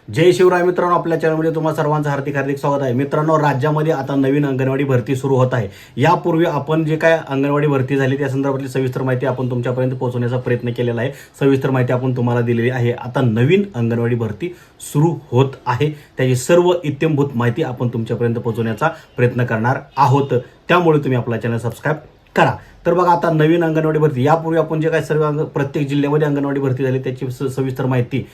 जय शिवराय मित्रांनो, आपल्या चॅनलमध्ये तुम्हा सर्वांचं हार्दिक हार्दिक स्वागत आहे. मित्रांनो, राज्यामध्ये आता नवीन अंगणवाडी भरती सुरू होत आहे. यापूर्वी आपण जे काय अंगणवाडी भरती झाली त्या संदर्भातली सविस्तर माहिती आपण तुमच्यापर्यंत पोहोचवण्याचा प्रयत्न केलेला आहे. सविस्तर माहिती आपण तुम्हाला दिलेली आहे. आता नवीन अंगणवाडी भरती सुरू होत आहे, त्याची सर्व इत्यंभूत माहिती आपण तुमच्यापर्यंत पोहोचवण्याचा प्रयत्न करणार आहोत. त्यामुळे तुम्ही आपला चॅनल सबस्क्राईब करा. तर बघा, आता नवीन अंगणवाडी भरती, यापूर्वी आपण जे काय सर्व प्रत्येक जिल्ह्यामध्ये अंगणवाडी भरती झाली त्याची सविस्तर माहिती,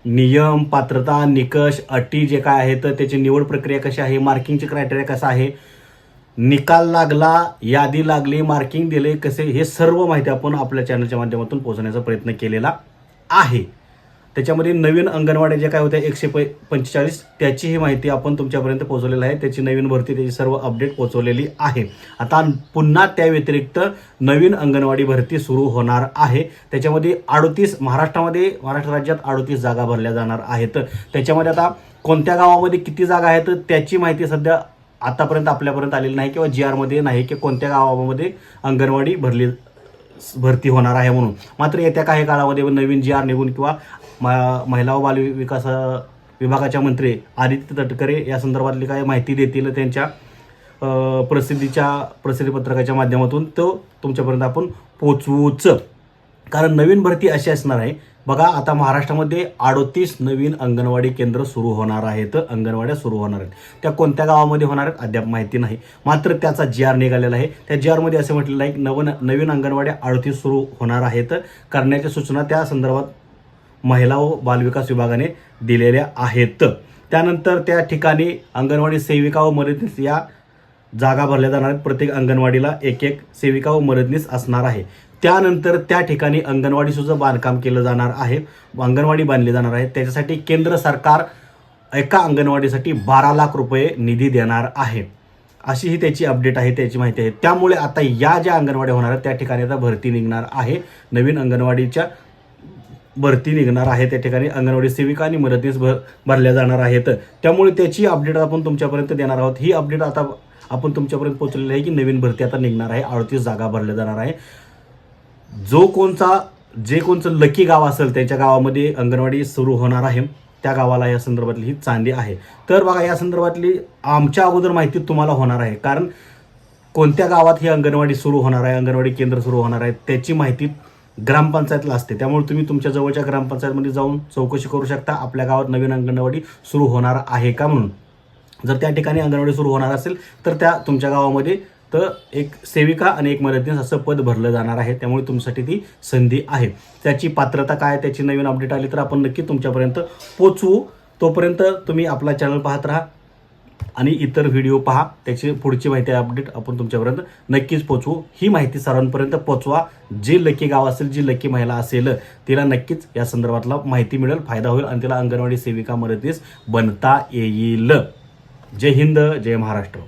नियम, पात्रता, निकष, अटी जे काय आहेत, त्याची निवड प्रक्रिया कशी आहे, मार्किंगचे क्रायटेरिया कसा आहे, निकाल लागला, यादी लागली, मार्किंग दिले कसे, हे सर्व माहिती आपण आपल्या चॅनलच्या माध्यमातून पोहोचवण्याचा प्रयत्न केलेला आहे. त्याच्यामध्ये नवीन अंगणवाड्या जे काय होत्या 145 त्याची ही माहिती आपण तुमच्यापर्यंत पोहोचवलेली आहे. त्याची नवीन भरती, त्याची सर्व अपडेट पोहोचवलेली आहे. आता पुन्हा त्या व्यतिरिक्त नवीन अंगणवाडी भरती सुरू होणार आहे. त्याच्यामध्ये 38 महाराष्ट्र राज्यात 38 जागा भरल्या जाणार आहेत. त्याच्यामध्ये आता कोणत्या गावामध्ये किती जागा आहेत त्याची माहिती सध्या आतापर्यंत आपल्यापर्यंत आलेली नाही, किंवा जी आरमध्ये नाही की कोणत्या गावामध्ये अंगणवाडी भरती होणार आहे म्हणून. मात्र येत्या काही काळामध्ये नवीन जी आर निघून किंवा महिला व बाल विकास विभागाच्या मंत्री आदित्य तटकरे या संदर्भातली काय माहिती देतील त्यांच्या प्रसिद्धी पत्रकाच्या माध्यमातून, तो तुमच्यापर्यंत आपण पोचवूच. कारण नवीन भरती अशी असणार आहे. बघा, आता महाराष्ट्रामध्ये 38 नवीन अंगणवाडी केंद्र सुरू होणार आहेत, अंगणवाड्या सुरू होणार आहेत. त्या कोणत्या गावामध्ये होणार आहेत अद्याप माहिती नाही. मात्र त्याचा जी आर निघालेला आहे. त्या जी आरमध्ये असे म्हटलेलं आहे की नवीन अंगणवाड्या 38 सुरू होणार आहेत, करण्याच्या सूचना त्या संदर्भात महिला व बालविकास विभागाने दिलेल्या आहेत. त्यानंतर त्या ठिकाणी अंगणवाडी सेविका व मदतनीस या जागा भरल्या जाणार आहेत. प्रत्येक अंगणवाडीला एक सेविका व मदतनीस असणार आहे. त्यानंतर त्या ठिकाणी अंगणवाडीचं बांधकाम केलं जाणार आहे, अंगणवाडी बांधली जाणार आहे. त्याच्यासाठी केंद्र सरकार एका अंगणवाडीसाठी 12 लाख रुपये निधी देणार आहे, अशी ही त्याची अपडेट आहे, त्याची माहिती आहे. त्यामुळे आता या ज्या अंगणवाड्या होणार आहेत त्या ठिकाणी आता भरती निघणार आहे. नवीन अंगणवाडीच्या भरती निघणार आहे. त्या ठिकाणी अंगणवाडी सेविका आणि मदतनीस भरल्या जाणार आहेत. त्यामुळे त्याची अपडेट आपण तुमच्यापर्यंत देणार आहोत. ही अपडेट आता आपण तुमच्यापर्यंत पोहोचलेली आहे की नवीन भरती आता निघणार आहे, 38 जागा भरल्या जाणार आहे. जे कोणचं लकी गाव असेल त्याच्या गावामध्ये अंगणवाडी सुरू होणार आहे, त्या गावाला या संदर्भातली ही चांदी आहे. तर बघा, या संदर्भातली आमच्या अगोदर माहिती तुम्हाला होणार आहे. कारण कोणत्या गावात ही अंगणवाडी सुरू होणार आहे, अंगणवाडी केंद्र सुरू होणार आहे, त्याची माहिती ग्रामपंचायतला असते. त्यामुळे तुम्ही तुमच्या जवळच्या ग्रामपंचायतमध्ये जाऊन चौकशी करू शकता, आपल्या गावात नवीन अंगणवाडी सुरू होणार आहे का म्हणून. जर त्या ठिकाणी अंगणवाडी सुरू होणार असेल तर त्या तुमच्या गावामध्ये तर एक सेविका आणि एक मदतनीस असं पद भरलं जाणार आहे. त्यामुळे तुमच्यासाठी ती संधी आहे. त्याची पात्रता काय, त्याची नवीन अपडेट आली तर आपण नक्की तुमच्यापर्यंत पोचवू. तोपर्यंत तुम्ही आपला चॅनल पाहत राहा आणि इतर व्हिडिओ पहा. त्याची पुढची माहिती अपडेट आपण तुमच्यापर्यंत नक्कीच पोचवू. ही माहिती सर्वांपर्यंत पोचवा. जे लकी गाव असेल, जी लकी महिला असेल, तिला नक्कीच या संदर्भातला माहिती मिळेल, फायदा होईल आणि तिला अंगणवाडी सेविका मदतनीस बनता येईल. जय हिंद, जय महाराष्ट्र.